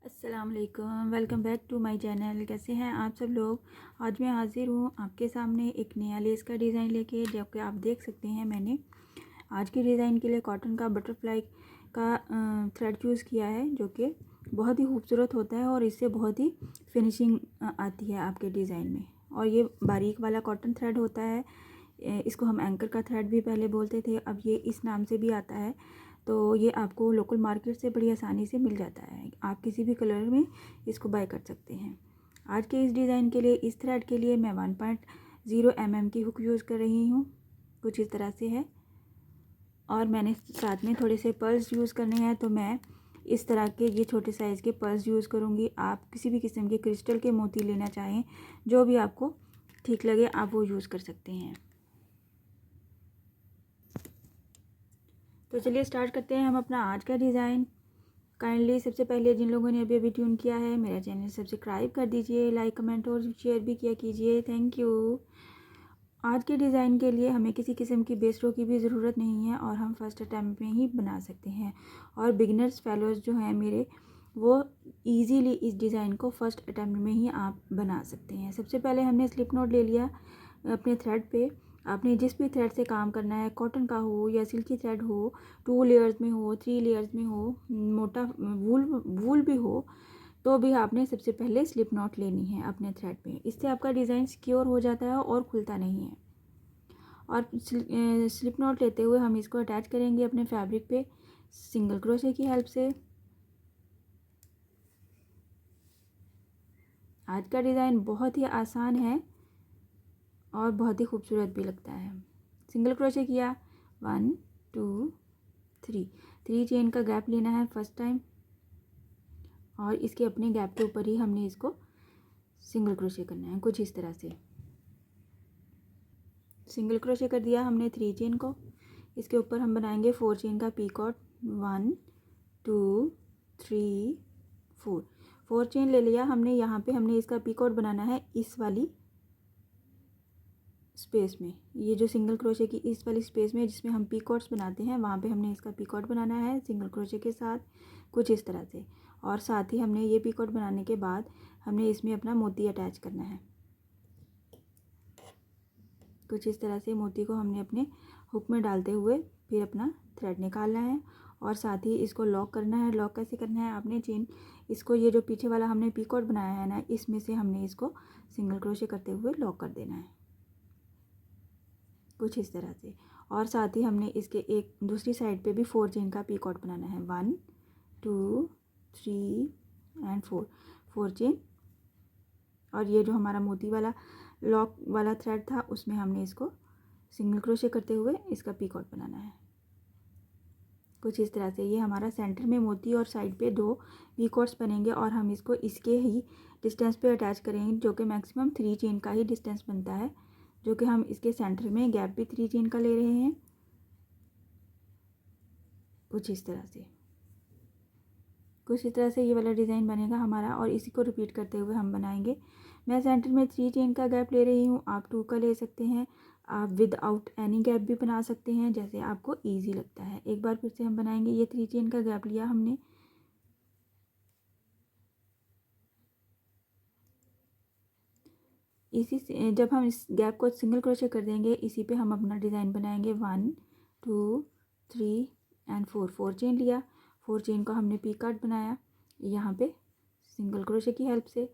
अस्सलाम वालेकुम, welcome back to my channel. कैसे हैं आप सब लोग। आज मैं हाज़िर हूँ आपके सामने एक नया लेस का डिज़ाइन लेके, जो कि आप देख सकते हैं मैंने आज के डिज़ाइन के लिए कॉटन का बटरफ्लाई का थ्रेड चूज़ किया है, जो कि बहुत ही खूबसूरत होता है और इससे बहुत ही फिनिशिंग आती है आपके डिज़ाइन में। और ये बारीक वाला कॉटन थ्रेड होता है, इसको हम एंकर का थ्रेड भी पहले बोलते थे, अब ये इस नाम से भी आता है। तो ये आपको लोकल मार्केट से बड़ी आसानी से मिल जाता है, आप किसी भी कलर में इसको बाय कर सकते हैं। आज के इस डिज़ाइन के लिए, इस थ्रेड के लिए मैं 1.0 mm की हुक यूज़ कर रही हूँ, कुछ इस तरह से है। और मैंने साथ में थोड़े से पर्ल्स यूज़ करने हैं, तो मैं इस तरह के ये छोटे साइज़ के पर्ल्स यूज़ करूँगी। आप किसी भी किस्म के क्रिस्टल के मोती लेना चाहें, जो भी आपको ठीक लगे आप वो यूज़ कर सकते हैं। तो चलिए स्टार्ट करते हैं हम अपना आज का डिज़ाइन। काइंडली सबसे पहले जिन लोगों ने अभी ट्यून किया है, मेरा चैनल सब्सक्राइब कर दीजिए, लाइक कमेंट और शेयर भी किया कीजिए, थैंक यू। आज के डिज़ाइन के लिए हमें किसी किस्म की बेस रो की भी ज़रूरत नहीं है और हम फर्स्ट अटैम्प्ट में ही बना सकते हैं। और बिगिनर्स फेलोज़ जो हैं मेरे, वो इजीली इस डिज़ाइन को फर्स्ट अटैम्प्ट में ही आप बना सकते हैं। सबसे पहले हमने स्लिप नॉट ले लिया अपने थ्रेड पे। आपने जिस भी थ्रेड से काम करना है, कॉटन का हो या सिल्की थ्रेड हो, 2 लेयर्स में हो, 3 लेयर्स में हो, मोटा वूल भी हो, तो भी आपने सबसे पहले स्लिप नॉट लेनी है अपने थ्रेड पे। इससे आपका डिज़ाइन सिक्योर हो जाता है और खुलता नहीं है। और स्लिप नॉट लेते हुए हम इसको अटैच करेंगे अपने फैब्रिक पे सिंगल क्रोशे की हेल्प से। आज का डिज़ाइन बहुत ही आसान है और बहुत ही खूबसूरत भी लगता है। सिंगल क्रोशे किया, 1 2 3 चेन का गैप लेना है फर्स्ट टाइम, और इसके अपने गैप के ऊपर ही हमने इसको सिंगल क्रोशे करना है, कुछ इस तरह से। सिंगल क्रोशे कर दिया हमने 3 चेन को। इसके ऊपर हम बनाएंगे 4 चेन का पीकॉट, 1 2 3 4 चेन ले लिया हमने। यहाँ पे हमने इसका पीकॉट बनाना है इस वाली स्पेस में, ये जो सिंगल क्रोशे की इस वाली स्पेस में जिसमें हम पीकॉट्स बनाते हैं, वहाँ पे हमने इसका पीकॉट बनाना है सिंगल क्रोशे के साथ, कुछ इस तरह से। और साथ ही हमने ये पीकॉट बनाने के बाद हमने इसमें अपना मोती अटैच करना है, कुछ इस तरह से। मोती को हमने अपने हुक में डालते हुए फिर अपना थ्रेड निकालना है और साथ ही इसको लॉक करना है। लॉक कैसे करना है, आपने चेन इसको, ये जो पीछे वाला हमने पीकॉट बनाया है ना, इसमें से हमने इसको सिंगल क्रोशे करते हुए लॉक कर देना है, कुछ इस तरह से। और साथ ही हमने इसके एक दूसरी साइड पे भी 4 चेन का पीकॉट बनाना है, 1 2 3 एंड 4 चेन। और ये जो हमारा मोती वाला लॉक वाला थ्रेड था, उसमें हमने इसको सिंगल क्रोशे करते हुए इसका पीकॉट बनाना है, कुछ इस तरह से। ये हमारा सेंटर में मोती और साइड पे 2 पीकॉट्स बनेंगे और हम इसको इसके ही डिस्टेंस पे अटैच करेंगे, जो कि मैक्सिमम 3 चेन का ही डिस्टेंस बनता है, जो कि हम इसके सेंटर में गैप भी 3 चेन का ले रहे हैं, कुछ इस तरह से। कुछ इस तरह से ये वाला डिज़ाइन बनेगा हमारा और इसी को रिपीट करते हुए हम बनाएंगे। मैं सेंटर में 3 चेन का गैप ले रही हूँ, आप 2 का ले सकते हैं, आप विदाउट एनी गैप भी बना सकते हैं, जैसे आपको ईजी लगता है। एक बार फिर से हम बनाएंगे। ये 3 चेन का गैप लिया हमने, इसी से जब हम इस गैप को सिंगल क्रोशे कर देंगे, इसी पे हम अपना डिज़ाइन बनाएंगे। 1 2 3 एंड 4 चेन लिया, 4 चेन को हमने पीकॉट बनाया यहाँ पे सिंगल क्रोशे की हेल्प से,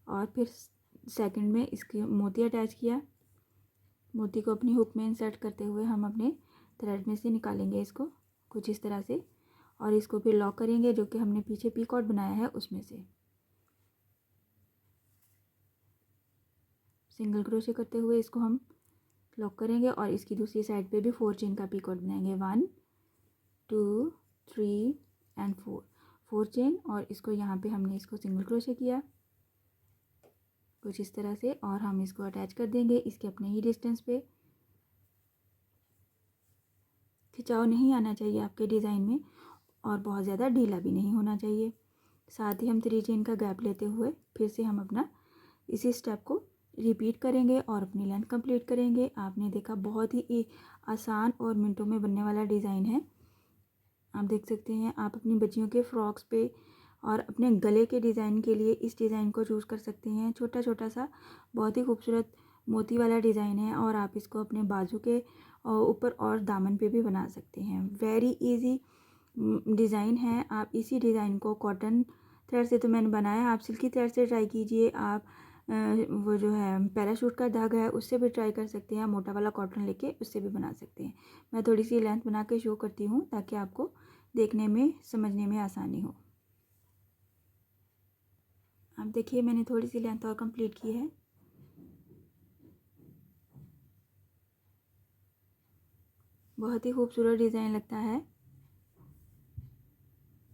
और फिर सेकंड में इसके मोती अटैच किया। मोती को अपनी हुक में इंसर्ट करते हुए हम अपने थ्रेड में से निकालेंगे इसको, कुछ इस तरह से, और इसको फिर लॉक करेंगे, जो कि हमने पीछे पीकॉट बनाया है उसमें से। सिंगल क्रोशे करते हुए इसको हम लॉक करेंगे और इसकी दूसरी साइड पे भी 4 चेन का पीकॉट बनाएंगे, 1 2 3 एंड 4 चेन, और इसको यहाँ पे हमने इसको सिंगल क्रोशे किया, कुछ इस तरह से, और हम इसको अटैच कर देंगे इसके अपने ही डिस्टेंस पे। खिंचाव नहीं आना चाहिए आपके डिज़ाइन में और बहुत ज़्यादा ढीला भी नहीं होना चाहिए। साथ ही हम 3 चेन का गैप लेते हुए फिर से हम अपना इसी स्टेप को रिपीट करेंगे और अपनी लेंथ कंप्लीट करेंगे। आपने देखा, बहुत ही आसान और मिनटों में बनने वाला डिज़ाइन है। आप देख सकते हैं, आप अपनी बच्चियों के फ्रॉक्स पे और अपने गले के डिज़ाइन के लिए इस डिज़ाइन को चूज़ कर सकते हैं। छोटा छोटा सा बहुत ही खूबसूरत मोती वाला डिज़ाइन है और आप इसको अपने बाजू के ऊपर और दामन पे भी बना सकते हैं। वेरी इजी डिज़ाइन है। आप इसी डिज़ाइन को कॉटन थ्रेड से तो मैंने बनाया, आप सिल्की थ्रेड से ट्राई कीजिए। आप वो जो है पैराशूट का धागा है उससे भी ट्राई कर सकते हैं। मोटा वाला कॉटन लेके उससे भी बना सकते हैं। मैं थोड़ी सी लेंथ बना के शो करती हूँ ताकि आपको देखने में समझने में आसानी हो। आप देखिए मैंने थोड़ी सी लेंथ और कंप्लीट की है। बहुत ही खूबसूरत डिज़ाइन लगता है।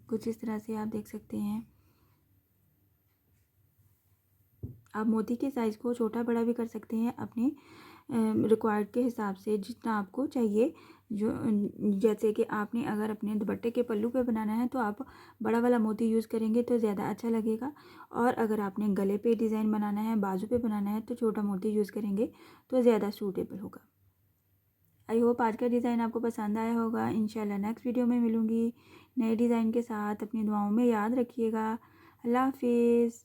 कुछ इस तरह से आप देख सकते हैं। आप मोती के साइज़ को छोटा बड़ा भी कर सकते हैं अपने रिक्वायर्ड के हिसाब से, जितना आपको चाहिए। जो जैसे कि आपने अगर अपने दुपट्टे के पल्लू पे बनाना है तो आप बड़ा वाला मोती यूज़ करेंगे तो ज़्यादा अच्छा लगेगा, और अगर आपने गले पे डिज़ाइन बनाना है, बाजू पे बनाना है तो छोटा मोती यूज़ करेंगे तो ज़्यादा सूटेबल होगा। आई होप आज का डिज़ाइन आपको पसंद आया होगा। इंशाल्लाह नेक्स्ट वीडियो में मिलूँगी नए डिज़ाइन के साथ। अपनी दुआओं में याद रखिएगा। अल्लाह हाफिज़।